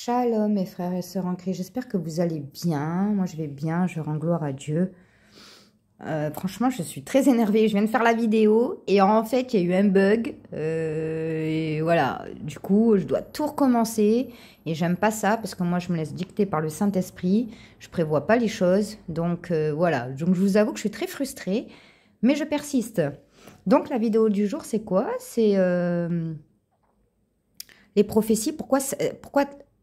Shalom mes frères et sœurs en Christ, j'espère que vous allez bien. Moi je vais bien, je rends gloire à Dieu. Franchement je suis très énervée, je viens de faire la vidéo et en fait il y a eu un bug. Et voilà, du coup je dois tout recommencer et j'aime pas ça parce que moi je me laisse dicter par le Saint-Esprit. Je prévois pas les choses, donc voilà. Donc je vous avoue que je suis très frustrée, mais je persiste. Donc la vidéo du jour c'est quoi? C'est les prophéties, pourquoi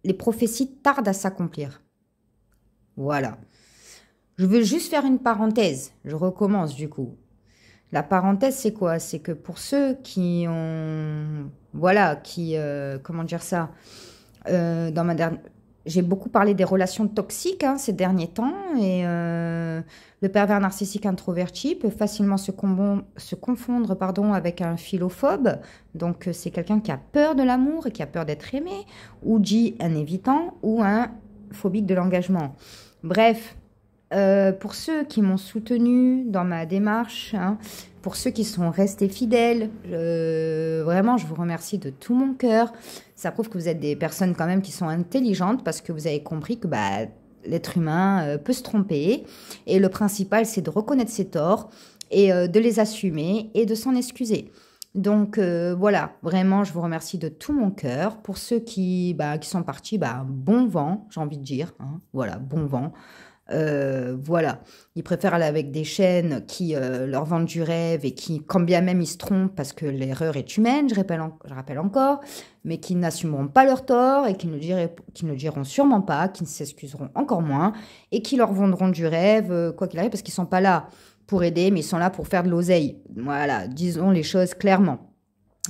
les prophéties tardent à s'accomplir. Voilà. Je veux juste faire une parenthèse. Je recommence du coup. La parenthèse, c'est quoi? C'est que pour ceux qui ont... Voilà, comment dire ça? Dans ma dernière... J'ai beaucoup parlé des relations toxiques ces derniers temps et le pervers narcissique introverti peut facilement se confondre avec un philophobe. Donc, c'est quelqu'un qui a peur de l'amour et qui a peur d'être aimé, ou dit un évitant ou un phobique de l'engagement. Bref, pour ceux qui m'ont soutenu dans ma démarche, pour ceux qui sont restés fidèles, vraiment, je vous remercie de tout mon cœur. Ça prouve que vous êtes des personnes quand même qui sont intelligentes parce que vous avez compris que l'être humain peut se tromper. Et le principal, c'est de reconnaître ses torts et de les assumer et de s'en excuser. Donc voilà, vraiment, je vous remercie de tout mon cœur. Pour ceux qui sont partis, bon vent, j'ai envie de dire. Voilà, bon vent. Voilà, ils préfèrent aller avec des chaînes qui leur vendent du rêve et qui, quand bien même ils se trompent parce que l'erreur est humaine, je rappelle encore, mais qui n'assumeront pas leur tort et qui ne diront sûrement pas, qui ne s'excuseront encore moins et qui leur vendront du rêve, quoi qu'il arrive, parce qu'ils ne sont pas là pour aider, mais ils sont là pour faire de l'oseille. Voilà, disons les choses clairement.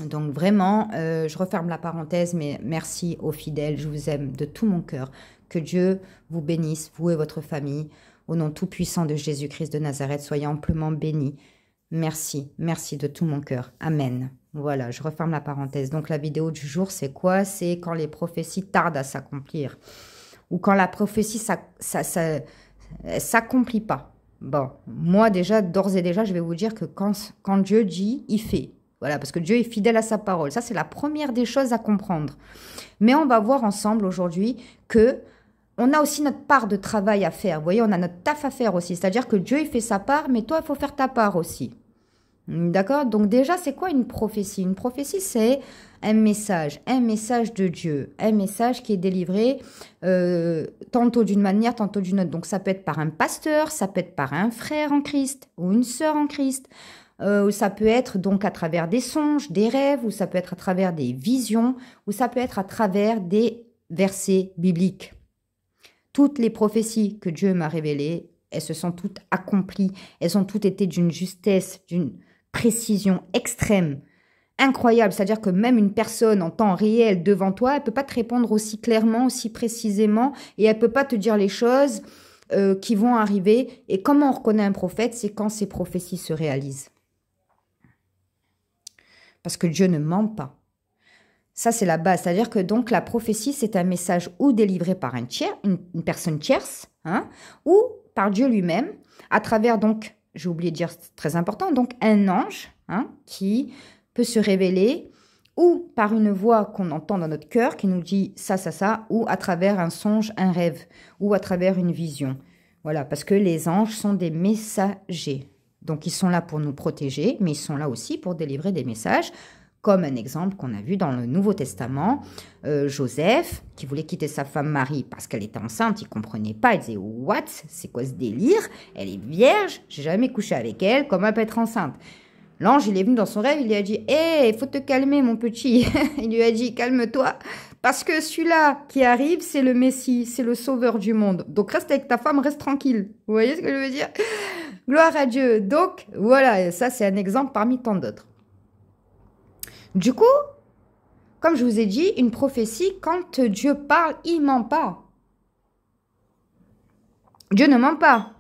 Donc vraiment, je referme la parenthèse, mais merci aux fidèles, je vous aime de tout mon cœur. Que Dieu vous bénisse, vous et votre famille. Au nom tout-puissant de Jésus-Christ de Nazareth, soyez amplement bénis. Merci, merci de tout mon cœur. Amen. Voilà, je referme la parenthèse. Donc la vidéo du jour, c'est quoi? C'est quand les prophéties tardent à s'accomplir. Ou quand la prophétie s'accomplit pas. Bon, moi déjà, d'ores et déjà, je vais vous dire que quand Dieu dit, il fait. Voilà, parce que Dieu est fidèle à sa parole. Ça, c'est la première des choses à comprendre. Mais on va voir ensemble aujourd'hui que on a aussi notre part de travail à faire. Vous voyez, on a notre taf à faire aussi. C'est-à-dire que Dieu, il fait sa part, mais toi, il faut faire ta part aussi. D'accord? Donc déjà, c'est quoi une prophétie? Une prophétie, c'est un message de Dieu, un message qui est délivré tantôt d'une manière, tantôt d'une autre. Donc ça peut être par un pasteur, ça peut être par un frère en Christ ou une sœur en Christ. Ça peut être donc à travers des songes, des rêves, ou ça peut être à travers des visions, ou ça peut être à travers des versets bibliques. Toutes les prophéties que Dieu m'a révélées, elles se sont toutes accomplies. Elles ont toutes été d'une justesse, d'une précision extrême, incroyable. C'est-à-dire que même une personne en temps réel devant toi, elle ne peut pas te répondre aussi clairement, aussi précisément, et elle ne peut pas te dire les choses qui vont arriver. Et comment on reconnaît un prophète? C'est quand ces prophéties se réalisent. Parce que Dieu ne ment pas. Ça, c'est la base. C'est-à-dire que donc la prophétie, c'est un message ou délivré par une personne tierce, ou par Dieu lui-même, à travers donc, j'ai oublié de dire, c'est très important, donc un ange qui peut se révéler, ou par une voix qu'on entend dans notre cœur qui nous dit ça, ou à travers un songe, un rêve, ou à travers une vision. Voilà, parce que les anges sont des messagers. Donc, ils sont là pour nous protéger, mais ils sont là aussi pour délivrer des messages. Comme un exemple qu'on a vu dans le Nouveau Testament, Joseph, qui voulait quitter sa femme Marie parce qu'elle était enceinte, il ne comprenait pas, il disait « What? C'est quoi ce délire? Elle est vierge, j'ai jamais couché avec elle, comment elle peut être enceinte ?» L'ange, il est venu dans son rêve, il lui a dit « Hé, faut te calmer mon petit !» Il lui a dit « Calme-toi, parce que celui-là qui arrive, c'est le Messie, c'est le sauveur du monde. Donc reste avec ta femme, reste tranquille. » Vous voyez ce que je veux dire? Gloire à Dieu. Donc voilà, ça c'est un exemple parmi tant d'autres. Du coup, comme je vous ai dit, une prophétie, quand Dieu parle, il ne ment pas. Dieu ne ment pas.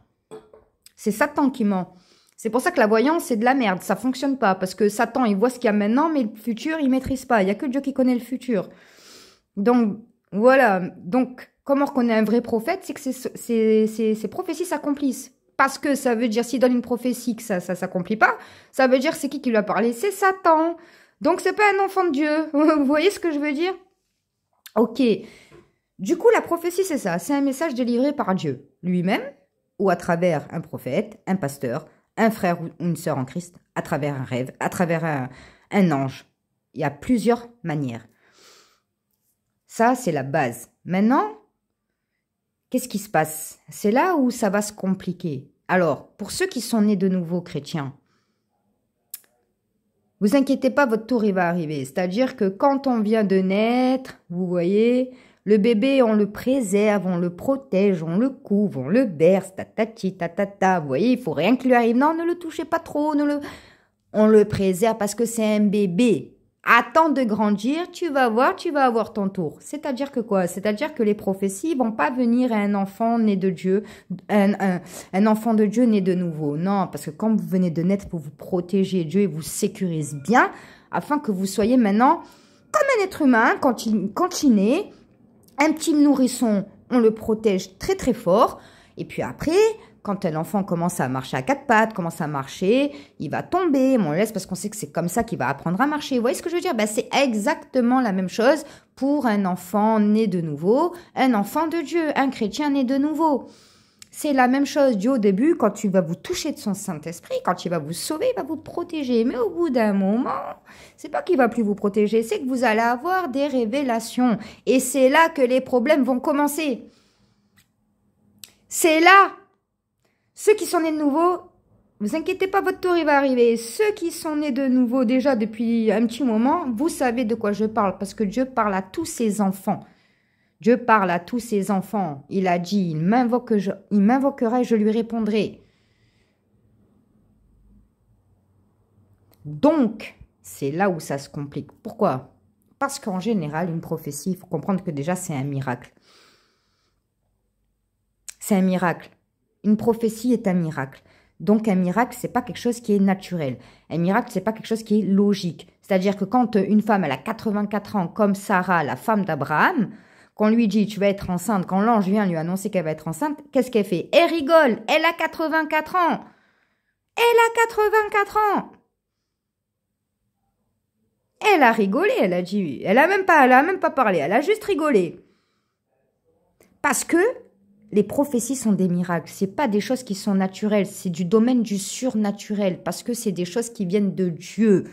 C'est Satan qui ment. C'est pour ça que la voyance, c'est de la merde. Ça ne fonctionne pas. Parce que Satan, il voit ce qu'il y a maintenant, mais le futur, il ne maîtrise pas. Il n'y a que Dieu qui connaît le futur. Donc, voilà. Donc, comment on reconnaît un vrai prophète? C'est que ces prophéties s'accomplissent. Parce que ça veut dire, s'il donne une prophétie que ça ne s'accomplit pas, ça veut dire c'est qui lui a parlé? C'est Satan. Donc, c'est pas un enfant de Dieu. Vous voyez ce que je veux dire? Ok. Du coup, la prophétie, c'est ça. C'est un message délivré par Dieu lui-même ou à travers un prophète, un pasteur, un frère ou une sœur en Christ, à travers un rêve, à travers un ange. Il y a plusieurs manières. Ça, c'est la base. Maintenant, qu'est-ce qui se passe? C'est là où ça va se compliquer. Alors, pour ceux qui sont nés de nouveau chrétiens, vous inquiétez pas, votre tour il va arriver. C'est-à-dire que quand on vient de naître, vous voyez, le bébé, on le préserve, on le protège, on le couvre, on le berce, tatati, tatata. Vous voyez, il faut rien que lui arrive. Non, ne le touchez pas trop, on le préserve parce que c'est un bébé. Attends de grandir, tu vas voir, tu vas avoir ton tour. C'est-à-dire que quoi? C'est-à-dire que les prophéties vont pas venir à un enfant né de Dieu, un enfant de Dieu né de nouveau. Non, parce que quand vous venez de naître pour vous protéger, Dieu vous sécurise bien afin que vous soyez maintenant comme un être humain quand il naît. Un petit nourrisson, on le protège très très fort. Et puis après, quand un enfant commence à marcher à quatre pattes, commence à marcher, il va tomber, mais on le laisse parce qu'on sait que c'est comme ça qu'il va apprendre à marcher. Vous voyez ce que je veux dire? Ben, c'est exactement la même chose pour un enfant né de nouveau, un enfant de Dieu, un chrétien né de nouveau. C'est la même chose. Dieu, au début, quand il va vous toucher de son Saint-Esprit, quand il va vous sauver, il va vous protéger. Mais au bout d'un moment, c'est pas qu'il va plus vous protéger, c'est que vous allez avoir des révélations. Et c'est là que les problèmes vont commencer. C'est là. Ceux qui sont nés de nouveau, vous inquiétez pas, votre tour il va arriver. Ceux qui sont nés de nouveau déjà depuis un petit moment, vous savez de quoi je parle, parce que Dieu parle à tous ses enfants. Dieu parle à tous ses enfants. Il a dit, il m'invoquera et je lui répondrai. Donc, c'est là où ça se complique. Pourquoi? Parce qu'en général, une prophétie, il faut comprendre que déjà, c'est un miracle. C'est un miracle. Une prophétie est un miracle. Donc, un miracle, c'est pas quelque chose qui est naturel. Un miracle, c'est pas quelque chose qui est logique. C'est-à-dire que quand une femme, elle a 84 ans, comme Sarah, la femme d'Abraham, qu'on lui dit, tu vas être enceinte, quand l'ange vient lui annoncer qu'elle va être enceinte, qu'est-ce qu'elle fait? Elle rigole, elle a 84 ans. Elle a 84 ans. Elle a rigolé, elle a dit, elle a même pas parlé, elle a juste rigolé. Parce que les prophéties sont des miracles, c'est pas des choses qui sont naturelles, c'est du domaine du surnaturel, parce que c'est des choses qui viennent de Dieu.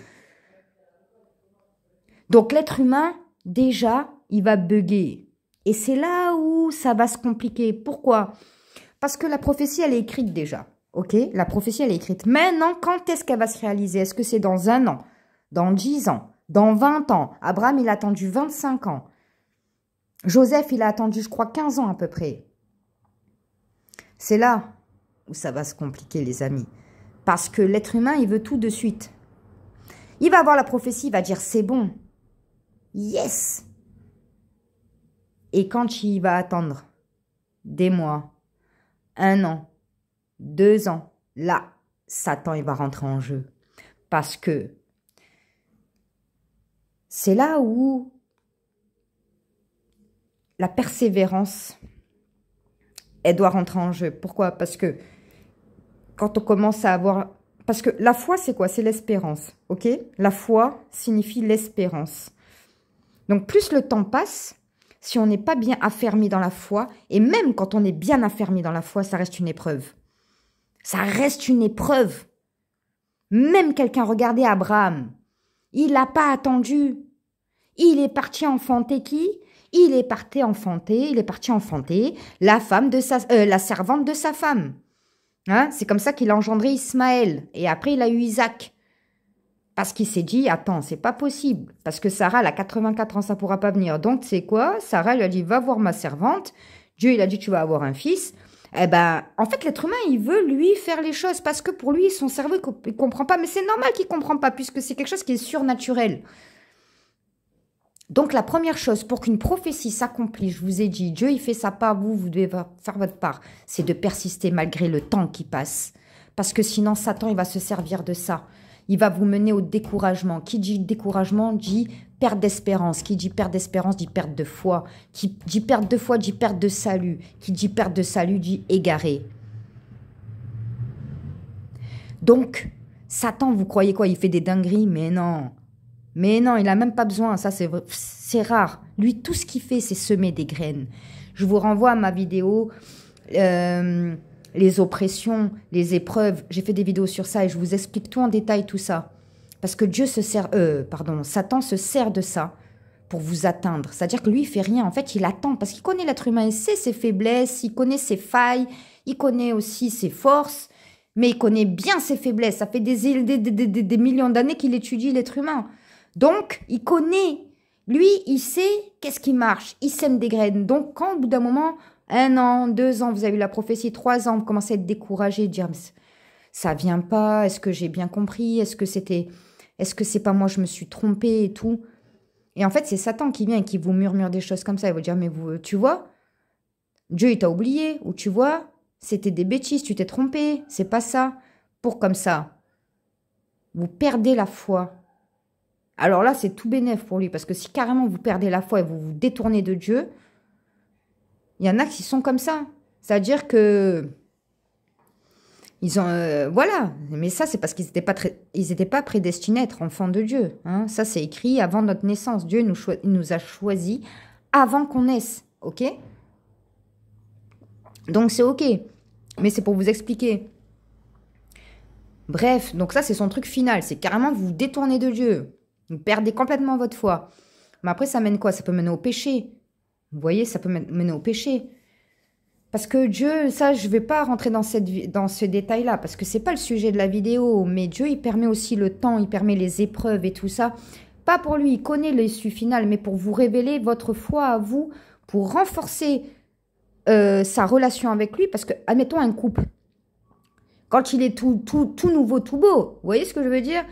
Donc l'être humain, déjà, il va bugger. Et c'est là où ça va se compliquer. Pourquoi? Parce que la prophétie, elle est écrite déjà. Ok? La prophétie, elle est écrite. Maintenant, quand est-ce qu'elle va se réaliser? Est-ce que c'est dans 1 an? Dans 10 ans? Dans 20 ans? Abraham, il a attendu 25 ans. Joseph, il a attendu, je crois, 15 ans à peu près. C'est là où ça va se compliquer, les amis. Parce que l'être humain, il veut tout de suite. Il va avoir la prophétie, il va dire, c'est bon. Yes! Et quand il va attendre des mois, 1 an, 2 ans, là, Satan, il va rentrer en jeu. Parce que c'est là où la persévérance, elle doit rentrer en jeu. Pourquoi? Parce que quand on commence à avoir... Parce que la foi, c'est quoi? C'est l'espérance, ok? La foi signifie l'espérance. Donc, plus le temps passe, si on n'est pas bien affermi dans la foi, et même quand on est bien affermi dans la foi, ça reste une épreuve. Ça reste une épreuve. Même quelqu'un, regardez Abraham, il n'a pas attendu. Il est parti enfanter qui? Il est parti enfanter la femme de la servante de sa femme. Hein? C'est comme ça qu'il a engendré Ismaël. Et après, il a eu Isaac. Parce qu'il s'est dit, attends, c'est pas possible. Parce que Sarah, elle a 84 ans, ça pourra pas venir. Donc, c'est quoi? Sarah lui a dit, va voir ma servante. Dieu, il a dit, tu vas avoir un fils. Eh ben, en fait, l'être humain, il veut, lui, faire les choses. Parce que pour lui, son cerveau, il comprend pas. Mais c'est normal qu'il comprend pas, puisque c'est quelque chose qui est surnaturel. Donc, la première chose, pour qu'une prophétie s'accomplisse, je vous ai dit, Dieu, il fait sa part, vous devez faire votre part. C'est de persister malgré le temps qui passe. Parce que sinon, Satan, il va se servir de ça. Il va vous mener au découragement. Qui dit découragement dit perte d'espérance. Qui dit perte d'espérance dit perte de foi. Qui dit perte de foi dit perte de salut. Qui dit perte de salut dit égaré. Donc, Satan, vous croyez quoi? Il fait des dingueries? Mais non. Mais non, il n'a même pas besoin. Ça, c'est rare. Lui, tout ce qu'il fait, c'est semer des graines. Je vous renvoie à ma vidéo, les oppressions, les épreuves. J'ai fait des vidéos sur ça et je vous explique tout en détail, tout ça. Parce que Satan se sert de ça pour vous atteindre. C'est-à-dire que lui, il fait rien. En fait, il attend parce qu'il connaît l'être humain. Il sait ses faiblesses, il connaît ses failles, il connaît aussi ses forces, mais il connaît bien ses faiblesses. Ça fait des millions d'années qu'il étudie l'être humain. Donc, il connaît. Lui, il sait qu'est-ce qui marche. Il sème des graines. Donc, quand au bout d'un moment, 1 an, 2 ans, vous avez eu la prophétie, 3 ans, vous commencez à être découragé, dire ça vient pas, est-ce que j'ai bien compris, est-ce que c'est pas moi, je me suis trompée et tout. Et en fait, c'est Satan qui vient et qui vous murmure des choses comme ça. Il va dire, mais vous, tu vois, Dieu, il t'a oublié. Ou tu vois, c'était des bêtises, tu t'es trompé. C'est pas ça. Pour comme ça, vous perdez la foi. Alors là, c'est tout bénef pour lui. Parce que si carrément vous perdez la foi et vous vous détournez de Dieu, il y en a qui sont comme ça. C'est-à-dire que... Ils ont... voilà. Mais ça, c'est parce qu'ils n'étaient pas prédestinés à être enfants de Dieu. Hein. Ça, c'est écrit avant notre naissance. Dieu nous a choisis avant qu'on naisse. OK? Donc, c'est OK. Mais c'est pour vous expliquer. Bref, donc ça, c'est son truc final. C'est carrément vous vous détournez de Dieu. Vous perdez complètement votre foi. Mais après, ça mène quoi? Ça peut mener au péché. Vous voyez, ça peut mener au péché. Parce que Dieu, ça, je ne vais pas rentrer dans ce détail-là, parce que ce n'est pas le sujet de la vidéo, mais Dieu, il permet aussi le temps, il permet les épreuves et tout ça. Pas pour lui, il connaît l'issue finale, mais pour vous révéler votre foi à vous, pour renforcer sa relation avec lui, parce que, admettons, un couple, quand il est tout nouveau, tout beau, vous voyez ce que je veux dire?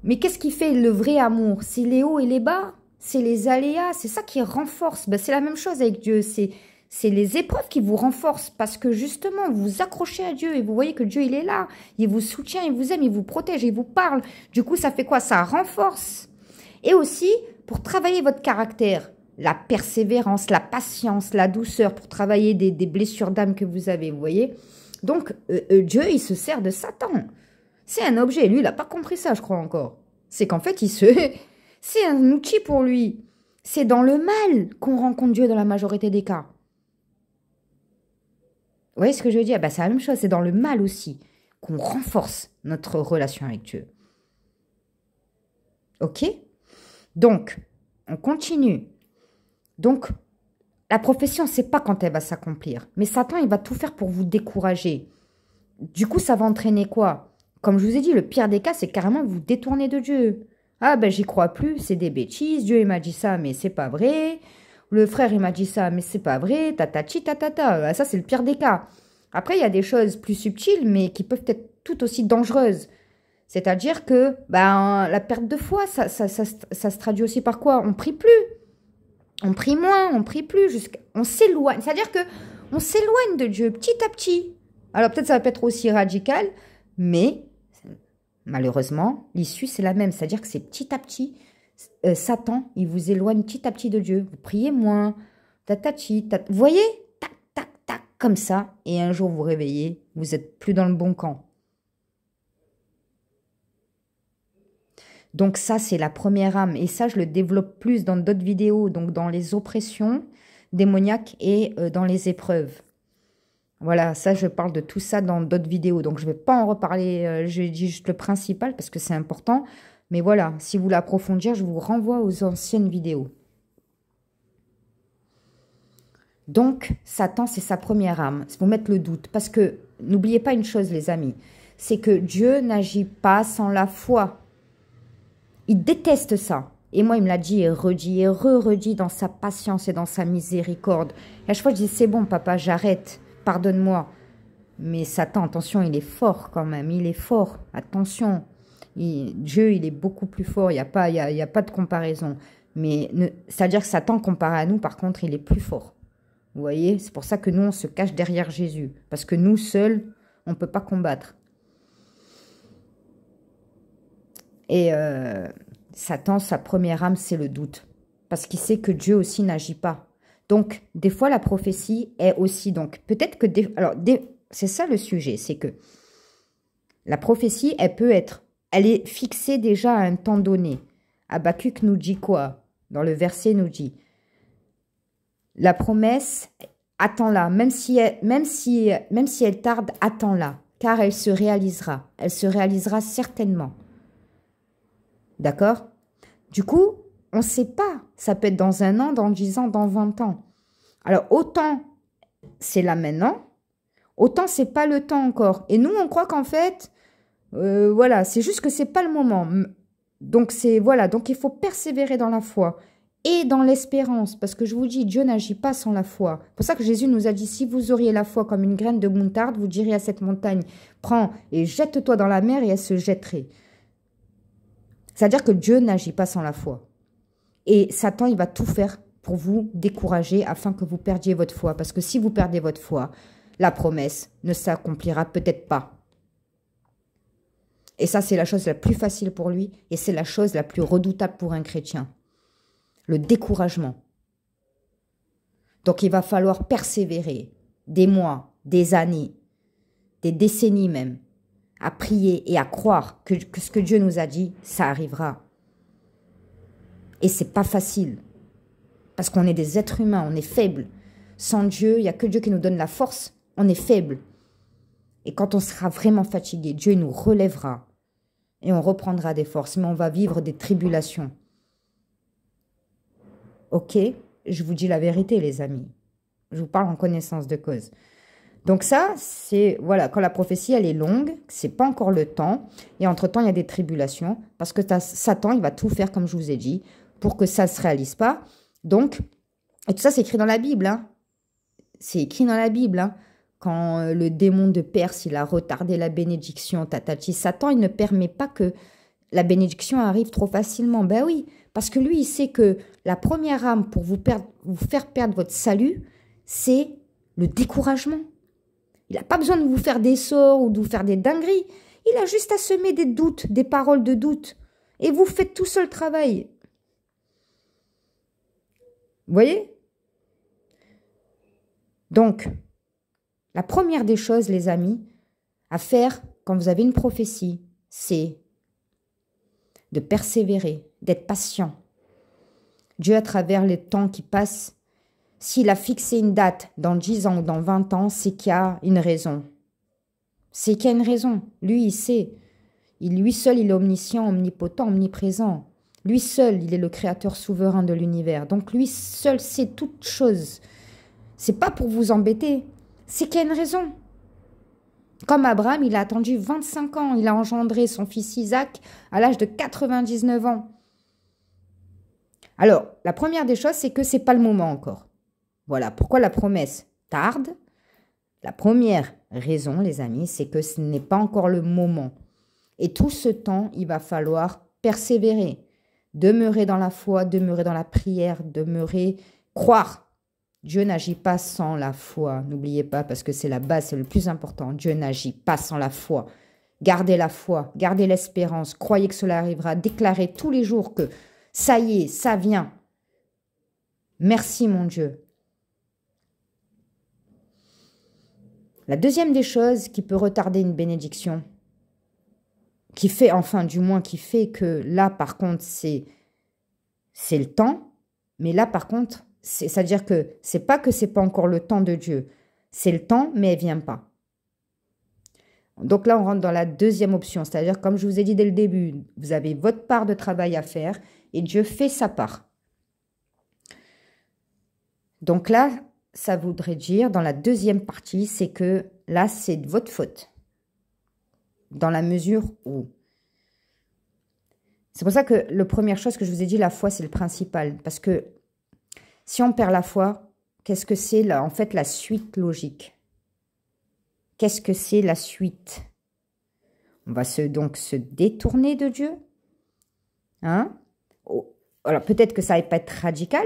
Mais qu'est-ce qui fait le vrai amour? C'est les hauts et les bas, c'est les aléas, c'est ça qui renforce. Ben, c'est la même chose avec Dieu, c'est les épreuves qui vous renforcent parce que justement, vous vous accrochez à Dieu et vous voyez que Dieu, il est là. Il vous soutient, il vous aime, il vous protège, il vous parle. Du coup, ça fait quoi? Ça renforce. Et aussi, pour travailler votre caractère, la persévérance, la patience, la douceur, pour travailler des blessures d'âme que vous avez, vous voyez. Donc, Dieu, il se sert de Satan. C'est un objet. Lui, il n'a pas compris ça, je crois encore. C'est qu'en fait, c'est un outil pour lui. C'est dans le mal qu'on rencontre Dieu dans la majorité des cas. Vous voyez ce que je veux dire? Ben, c'est la même chose, c'est dans le mal aussi qu'on renforce notre relation avec Dieu. Ok? Donc, on continue. Donc, la prophétie, on ne sait pas quand elle va s'accomplir. Mais Satan, il va tout faire pour vous décourager. Du coup, ça va entraîner quoi? Comme je vous ai dit, le pire des cas, c'est carrément vous détourner de Dieu. Ah ben, j'y crois plus, c'est des bêtises. Dieu, il m'a dit ça, mais c'est pas vrai. Le frère, il m'a dit ça, mais c'est pas vrai, tatati, tatata. Ça, c'est le pire des cas. Après, il y a des choses plus subtiles, mais qui peuvent être tout aussi dangereuses. C'est-à-dire que ben, la perte de foi, ça se traduit aussi par quoi? On prie plus. On prie moins, on prie plus. On s'éloigne. C'est-à-dire que on s'éloigne de Dieu petit à petit. Alors, peut-être ça va pas être aussi radical, mais malheureusement, l'issue, c'est la même. C'est-à-dire que c'est petit à petit... Satan, il vous éloigne petit à petit de Dieu. Vous priez moins. Vous voyez? Tac, tac, tac, comme ça. Et un jour, vous réveillez. Vous n'êtes plus dans le bon camp. Donc ça, c'est la première âme. Et ça, je le développe plus dans d'autres vidéos. Donc dans les oppressions démoniaques et dans les épreuves. Voilà, ça, je parle de tout ça dans d'autres vidéos. Donc je ne vais pas en reparler. Je dis juste le principal parce que c'est important. Mais voilà, si vous voulez approfondir, je vous renvoie aux anciennes vidéos. Donc, Satan, c'est sa première âme. C'est pour mettre le doute. Parce que, n'oubliez pas une chose, les amis. C'est que Dieu n'agit pas sans la foi. Il déteste ça. Et moi, il me l'a dit et redit et redit dans sa patience et dans sa miséricorde. Et à chaque fois, je dis, c'est bon, papa, j'arrête. Pardonne-moi. Mais Satan, attention, il est fort quand même. Il est fort. Attention. Dieu, il est beaucoup plus fort, il n'y a pas de comparaison. Mais c'est-à-dire que Satan, comparé à nous, par contre, il est plus fort. Vous voyez? C'est pour ça que nous, on se cache derrière Jésus. Parce que nous, seuls, on ne peut pas combattre. Et Satan, sa première âme, c'est le doute. Parce qu'il sait que Dieu aussi n'agit pas. Donc, des fois, la prophétie est aussi... Donc, peut-être que... c'est ça le sujet, c'est que la prophétie, elle peut être... Elle est fixée déjà à un temps donné. Habakkuk nous dit quoi? Dans le verset, nous dit, la promesse, attends-la, même si elle tarde, attends-la, car elle se réalisera. Elle se réalisera certainement. D'accord? Du coup, on ne sait pas. Ça peut être dans 1 an, dans 10 ans, dans 20 ans. Alors, autant c'est là maintenant, autant c'est pas le temps encore. Et nous, on croit qu'en fait, voilà, c'est juste que c'est pas le moment. Donc, voilà, donc il faut persévérer dans la foi et dans l'espérance. Parce que je vous dis, Dieu n'agit pas sans la foi. C'est pour ça que Jésus nous a dit, si vous auriez la foi comme une graine de moutarde, vous diriez à cette montagne, prends et jette-toi dans la mer et elle se jetterait. C'est-à-dire que Dieu n'agit pas sans la foi. Et Satan, il va tout faire pour vous décourager afin que vous perdiez votre foi. Parce que si vous perdez votre foi, la promesse ne s'accomplira peut-être pas. Et ça, c'est la chose la plus facile pour lui et c'est la chose la plus redoutable pour un chrétien. Le découragement. Donc, il va falloir persévérer des mois, des années, des décennies même, à prier et à croire que ce que Dieu nous a dit, ça arrivera. Et c'est pas facile. Parce qu'on est des êtres humains, on est faibles. Sans Dieu, il n'y a que Dieu qui nous donne la force. On est faibles. Et quand on sera vraiment fatigué, Dieu nous relèvera. Et on reprendra des forces. Mais on va vivre des tribulations. Ok? Je vous dis la vérité, les amis. Je vous parle en connaissance de cause. Donc ça, c'est, voilà, quand la prophétie, elle est longue, c'est pas encore le temps. Et entre-temps, il y a des tribulations. Parce que Satan, il va tout faire, comme je vous ai dit, pour que ça ne se réalise pas. Donc, et tout ça, c'est écrit dans la Bible. Hein. C'est écrit dans la Bible. Hein. Quand le démon de Perse, il a retardé la bénédiction, tatati, Satan, il ne permet pas que la bénédiction arrive trop facilement. Ben oui, parce que lui, il sait que la première âme pour vous faire perdre votre salut, c'est le découragement. Il n'a pas besoin de vous faire des sorts ou de vous faire des dingueries. Il a juste à semer des doutes, des paroles de doute. Et vous faites tout seul le travail. Vous voyez? Donc, la première des choses, les amis, à faire quand vous avez une prophétie, c'est de persévérer, d'être patient. Dieu, à travers les temps qui passent, s'il a fixé une date dans 10 ans ou dans 20 ans, c'est qu'il y a une raison. C'est qu'il y a une raison. Lui, il sait. Lui seul, il est omniscient, omnipotent, omniprésent. Lui seul, il est le créateur souverain de l'univers. Donc lui seul sait toutes choses. C'est pas pour vous embêter, c'est qu'il y a une raison. Comme Abraham, il a attendu 25 ans. Il a engendré son fils Isaac à l'âge de 99 ans. Alors, la première des choses, c'est que c'est pas le moment encore. Voilà, pourquoi la promesse tarde? La première raison, les amis, c'est que ce n'est pas encore le moment. Et tout ce temps, il va falloir persévérer. Demeurer dans la foi, demeurer dans la prière, demeurer, croire. Dieu n'agit pas sans la foi. N'oubliez pas, parce que c'est la base, c'est le plus important. Dieu n'agit pas sans la foi. Gardez la foi, gardez l'espérance, croyez que cela arrivera. Déclarez tous les jours que ça y est, ça vient. Merci mon Dieu. La deuxième des choses qui peut retarder une bénédiction, qui fait, enfin du moins qui fait que là par contre c'est le temps, mais là par contre, c'est-à-dire que c'est pas encore le temps de Dieu, c'est le temps mais elle vient pas. Donc là on rentre dans la deuxième option, c'est-à-dire comme je vous ai dit dès le début, vous avez votre part de travail à faire et Dieu fait sa part. Donc là, ça voudrait dire dans la deuxième partie, c'est que là c'est de votre faute. Dans la mesure où... C'est pour ça que la première chose que je vous ai dit, la foi, c'est le principal. Parce que si on perd la foi, qu'est-ce que c'est en fait la suite logique? Qu'est-ce que c'est la suite? On va donc se détourner de Dieu. Hein? Alors peut-être que ça va pas être radical,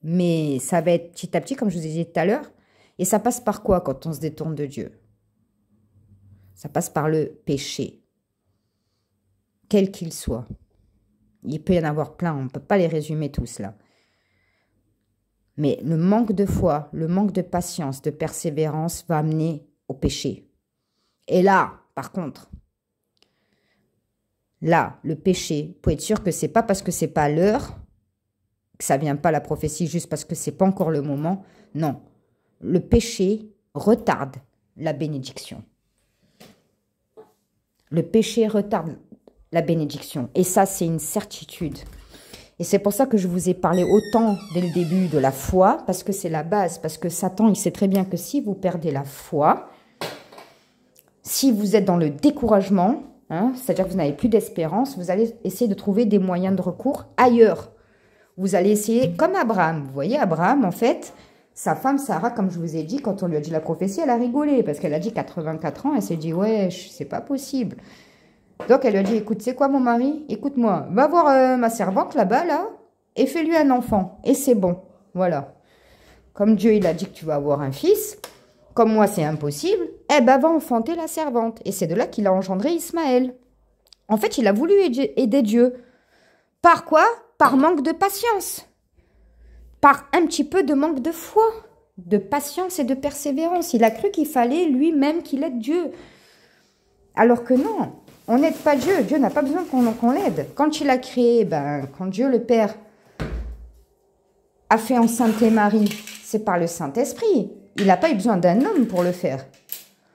mais ça va être petit à petit, comme je vous ai dit tout à l'heure. Et ça passe par quoi quand on se détourne de Dieu? Ça passe par le péché, quel qu'il soit. Il peut y en avoir plein, on ne peut pas les résumer tous là. Mais le manque de foi, le manque de patience, de persévérance va amener au péché. Et là, par contre, Là, le péché, vous pouvez être sûr que c'est pas parce que c'est pas l'heure, que ça vient pas la prophétie juste parce que c'est pas encore le moment. Non, le péché retarde la bénédiction. Le péché retarde la bénédiction. Et ça, c'est une certitude. Et c'est pour ça que je vous ai parlé autant dès le début de la foi, parce que c'est la base, parce que Satan, il sait très bien que si vous perdez la foi, si vous êtes dans le découragement, hein, c'est-à-dire que vous n'avez plus d'espérance, vous allez essayer de trouver des moyens de recours ailleurs. Vous allez essayer, comme Abraham. Vous voyez, Abraham, en fait, sa femme Sarah, comme je vous ai dit, quand on lui a dit la prophétie, elle a rigolé, parce qu'elle a dit 84 ans, elle s'est dit, ouais, c'est pas possible. Donc, elle lui a dit, écoute, c'est quoi mon mari? Écoute-moi, va voir ma servante là-bas, là, et fais-lui un enfant. Et c'est bon. Voilà. Comme Dieu, il a dit que tu vas avoir un fils, comme moi, c'est impossible, eh ben, va enfanter la servante. Et c'est de là qu'il a engendré Ismaël. En fait, il a voulu aider Dieu. Par quoi? Par manque de patience. Par un petit peu de manque de foi, de patience et de persévérance. Il a cru qu'il fallait lui-même qu'il aide Dieu. Alors que non. On n'aide pas Dieu. Dieu n'a pas besoin qu'on l'aide. Quand il a créé, quand Dieu le Père a fait enceinte Marie, c'est par le Saint-Esprit. Il n'a pas eu besoin d'un homme pour le faire.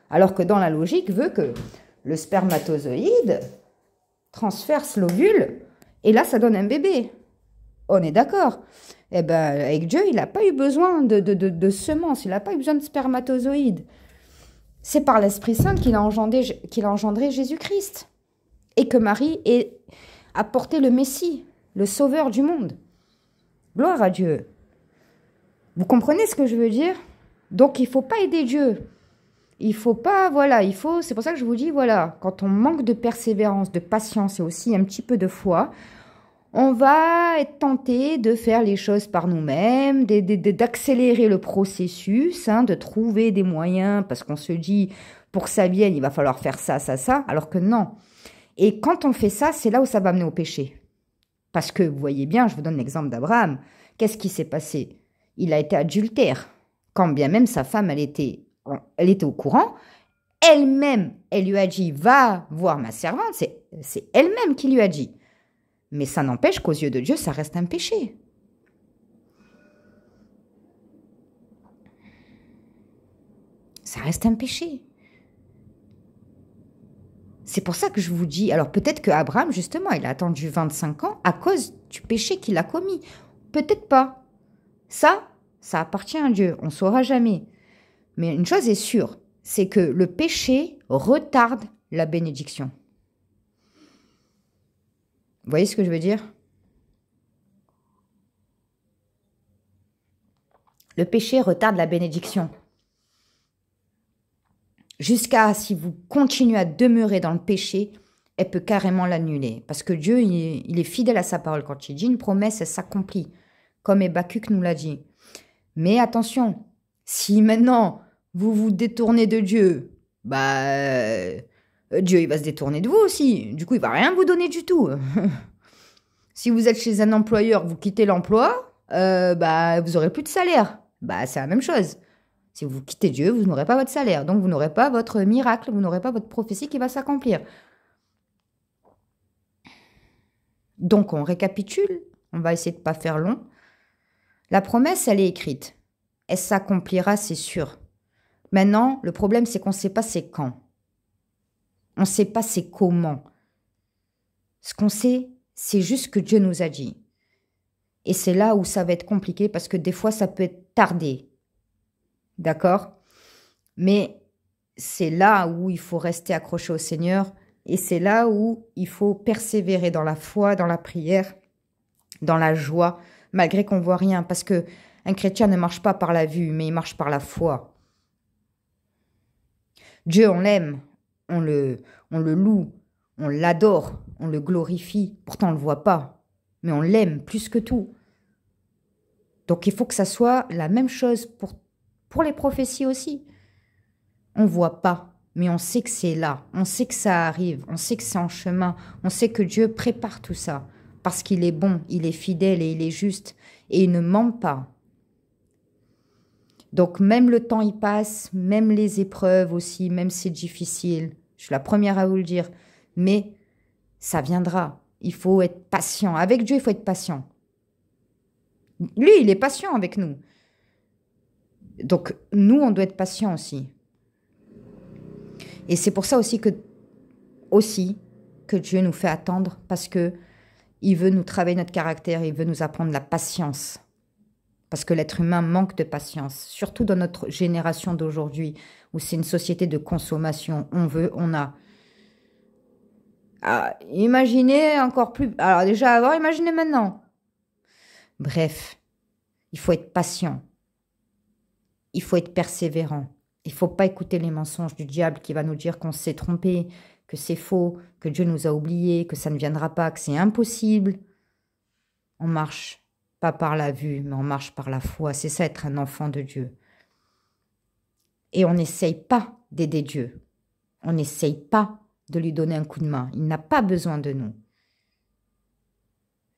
Alors que dans la logique, veut que le spermatozoïde transperce l'ovule et là, ça donne un bébé. On est d'accord. Eh bien, avec Dieu, il n'a pas eu besoin de semences, il n'a pas eu besoin de spermatozoïdes. C'est par l'Esprit Saint qu'il a engendré Jésus-Christ. Et que Marie a porté le Messie, le Sauveur du monde. Gloire à Dieu. Vous comprenez ce que je veux dire? Donc, il ne faut pas aider Dieu. Il ne faut pas, voilà, c'est pour ça que je vous dis, voilà, quand on manque de persévérance, de patience et aussi un petit peu de foi, on va être tenté de faire les choses par nous-mêmes, d'accélérer le processus, de trouver des moyens, parce qu'on se dit, pour que ça vienne, il va falloir faire ça, ça, ça, alors que non. Et quand on fait ça, c'est là où ça va mener au péché. Parce que, vous voyez bien, je vous donne l'exemple d'Abraham. Qu'est-ce qui s'est passé? Il a été adultère. Quand bien même sa femme, elle était au courant. Elle-même, elle lui a dit, va voir ma servante. C'est elle-même qui lui a dit. Mais ça n'empêche qu'aux yeux de Dieu, ça reste un péché. Ça reste un péché. C'est pour ça que je vous dis, alors peut-être que Abraham, justement, il a attendu 25 ans à cause du péché qu'il a commis. Peut-être pas. Ça appartient à Dieu, on ne saura jamais. Mais une chose est sûre, c'est que le péché retarde la bénédiction. Vous voyez ce que je veux dire? Le péché retarde la bénédiction. Jusqu'à, si vous continuez à demeurer dans le péché, elle peut carrément l'annuler. Parce que Dieu, il est fidèle à sa parole. Quand il dit une promesse, elle s'accomplit. Comme Habakkuk nous l'a dit. Mais attention, si maintenant vous vous détournez de Dieu, Dieu, il va se détourner de vous aussi. Du coup, il va rien vous donner du tout. Si vous êtes chez un employeur, vous quittez l'emploi, vous aurez plus de salaire. C'est la même chose. Si vous quittez Dieu, vous n'aurez pas votre salaire. Donc, vous n'aurez pas votre miracle, vous n'aurez pas votre prophétie qui va s'accomplir. Donc, on récapitule. On va essayer de ne pas faire long. La promesse, elle est écrite. Elle s'accomplira, c'est sûr. Maintenant, le problème, c'est qu'on ne sait pas c'est quand. On ne sait pas c'est comment. Ce qu'on sait, c'est juste que Dieu nous a dit. Et c'est là où ça va être compliqué parce que des fois, ça peut être tardé. D'accord? Mais c'est là où il faut rester accroché au Seigneur et c'est là où il faut persévérer dans la foi, dans la prière, dans la joie, malgré qu'on ne voit rien. Parce que un chrétien ne marche pas par la vue, mais il marche par la foi. Dieu, on l'aime, on le loue, on l'adore, on le glorifie. Pourtant, on ne le voit pas, mais on l'aime plus que tout. Donc, il faut que ça soit la même chose pour les prophéties aussi. On ne voit pas, mais on sait que c'est là. On sait que ça arrive. On sait que c'est en chemin. On sait que Dieu prépare tout ça. Parce qu'il est bon, il est fidèle et il est juste. Et il ne ment pas. Donc, même le temps y passe, même les épreuves aussi, même si c'est difficile. Je suis la première à vous le dire. Mais Ça viendra. Il faut être patient. Avec Dieu, il faut être patient. Lui, il est patient avec nous. Donc, nous, on doit être patient aussi. Et c'est pour ça aussi que Dieu nous fait attendre, parce que il veut nous travailler notre caractère, il veut nous apprendre la patience. Parce que l'être humain manque de patience, surtout dans notre génération d'aujourd'hui, où c'est une société de consommation. On veut, on a. Ah, imaginez encore plus. Alors déjà avant, imaginez maintenant. Bref, il faut être patient. Il faut être persévérant. Il ne faut pas écouter les mensonges du diable qui va nous dire qu'on s'est trompé, que c'est faux, que Dieu nous a oubliés, que ça ne viendra pas, que c'est impossible. On marche pas par la vue, mais on marche par la foi. C'est ça être un enfant de Dieu. Et on n'essaye pas d'aider Dieu. On n'essaye pas de lui donner un coup de main. Il n'a pas besoin de nous.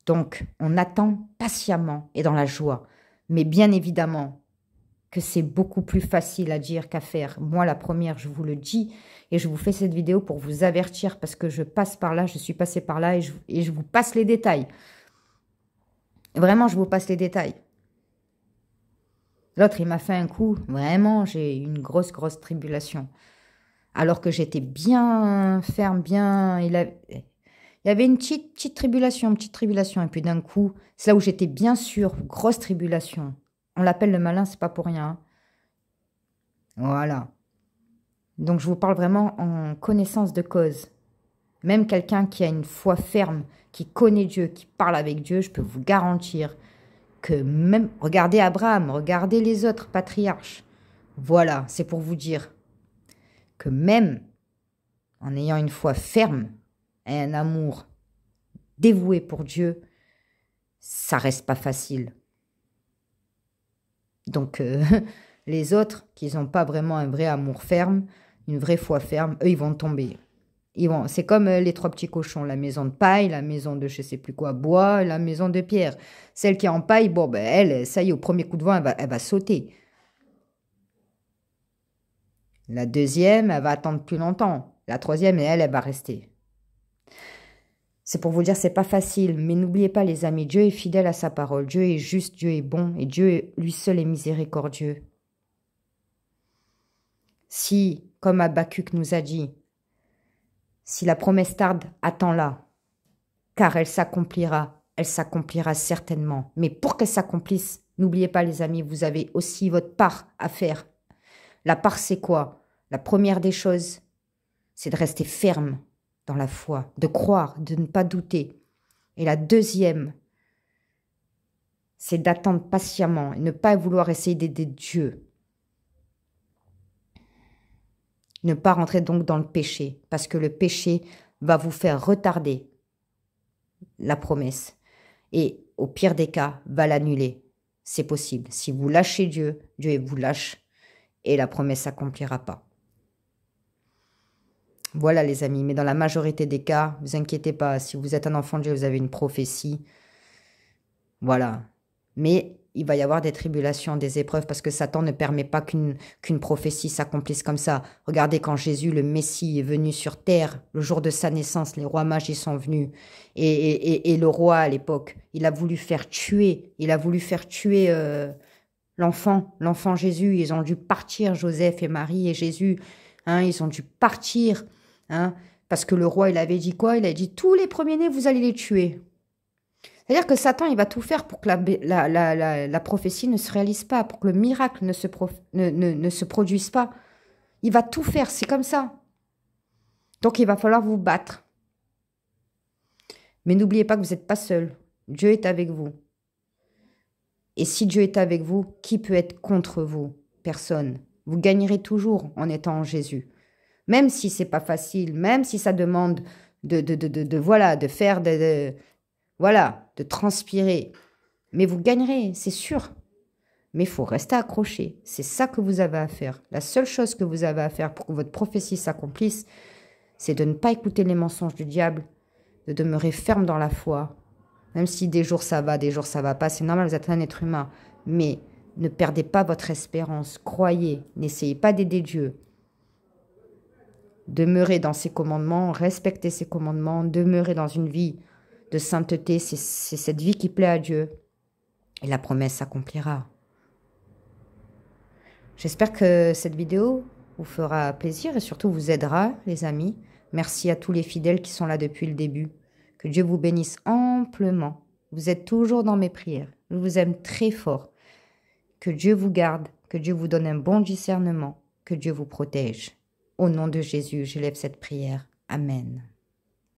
Donc, on attend patiemment et dans la joie. Mais bien évidemment que c'est beaucoup plus facile à dire qu'à faire. Moi, la première, je vous le dis, et je vous fais cette vidéo pour vous avertir, parce que je passe par là, je suis passée par là, et je vous passe les détails. Vraiment, je vous passe les détails. L'autre, il m'a fait un coup. Vraiment, j'ai eu une grosse tribulation. Alors que j'étais bien ferme, bien... Il y avait une petite tribulation. Et puis d'un coup, c'est là où j'étais bien sûre, grosse tribulation. On l'appelle le malin, c'est pas pour rien. Voilà. Donc je vous parle vraiment en connaissance de cause. Même quelqu'un qui a une foi ferme, qui connaît Dieu, qui parle avec Dieu, je peux vous garantir que même... Regardez Abraham, regardez les autres patriarches. Voilà, c'est pour vous dire que même en ayant une foi ferme et un amour dévoué pour Dieu, ça reste pas facile. Donc, les autres, qui n'ont pas vraiment un vrai amour ferme, une vraie foi ferme, eux, ils vont tomber. C'est comme les trois petits cochons, la maison de paille, la maison de je sais plus quoi, bois, la maison de pierre. Celle qui est en paille, bon, ben, elle, ça y est, au premier coup de vent, elle va sauter. La deuxième, elle va attendre plus longtemps. La troisième, elle va rester. C'est pour vous dire, c'est pas facile, mais n'oubliez pas, les amis, Dieu est fidèle à sa parole. Dieu est juste, Dieu est bon, et Dieu, lui seul, est miséricordieux. Si, comme Habakkuk nous a dit, si la promesse tarde, attends-la, car elle s'accomplira certainement. Mais pour qu'elle s'accomplisse, n'oubliez pas, les amis, vous avez aussi votre part à faire. La part, c'est quoi? La première des choses, c'est de rester ferme dans la foi, de croire, de ne pas douter. Et la deuxième, c'est d'attendre patiemment et ne pas vouloir essayer d'aider Dieu. Ne pas rentrer donc dans le péché, parce que le péché va vous faire retarder la promesse. Et au pire des cas, va l'annuler. C'est possible. Si vous lâchez Dieu, Dieu vous lâche et la promesse s'accomplira pas. Voilà les amis, mais dans la majorité des cas, vous inquiétez pas, si vous êtes un enfant de Dieu, vous avez une prophétie. Voilà. Mais il va y avoir des tribulations, des épreuves, parce que Satan ne permet pas qu'une prophétie s'accomplisse comme ça. Regardez, quand Jésus, le Messie, est venu sur terre, le jour de sa naissance, les rois mages y sont venus. Et le roi, à l'époque, il a voulu faire tuer l'enfant Jésus. Ils ont dû partir, Joseph et Marie et Jésus, hein, ils ont dû partir, hein, parce que le roi, il avait dit quoi? Il a dit, tous les premiers-nés, vous allez les tuer. C'est-à-dire que Satan, il va tout faire pour que la prophétie ne se réalise pas, pour que le miracle ne se produise pas. Il va tout faire, c'est comme ça. Donc, il va falloir vous battre. Mais n'oubliez pas que vous n'êtes pas seul. Dieu est avec vous. Et si Dieu est avec vous, qui peut être contre vous? Personne. Vous gagnerez toujours en étant en Jésus. Même si c'est pas facile, même si ça demande de transpirer. Mais vous gagnerez, c'est sûr. Mais il faut rester accroché. C'est ça que vous avez à faire. La seule chose que vous avez à faire pour que votre prophétie s'accomplisse, c'est de ne pas écouter les mensonges du diable, de demeurer ferme dans la foi. Même si des jours ça va pas, c'est normal, vous êtes un être humain. Mais ne perdez pas votre espérance, croyez, n'essayez pas d'aider Dieu. Demeurer dans ses commandements, respecter ses commandements, demeurer dans une vie de sainteté, c'est cette vie qui plaît à Dieu. Et la promesse s'accomplira. J'espère que cette vidéo vous fera plaisir et surtout vous aidera, les amis. Merci à tous les fidèles qui sont là depuis le début. Que Dieu vous bénisse amplement. Vous êtes toujours dans mes prières. Je vous aime très fort. Que Dieu vous garde, que Dieu vous donne un bon discernement, que Dieu vous protège. Au nom de Jésus, j'élève cette prière. Amen.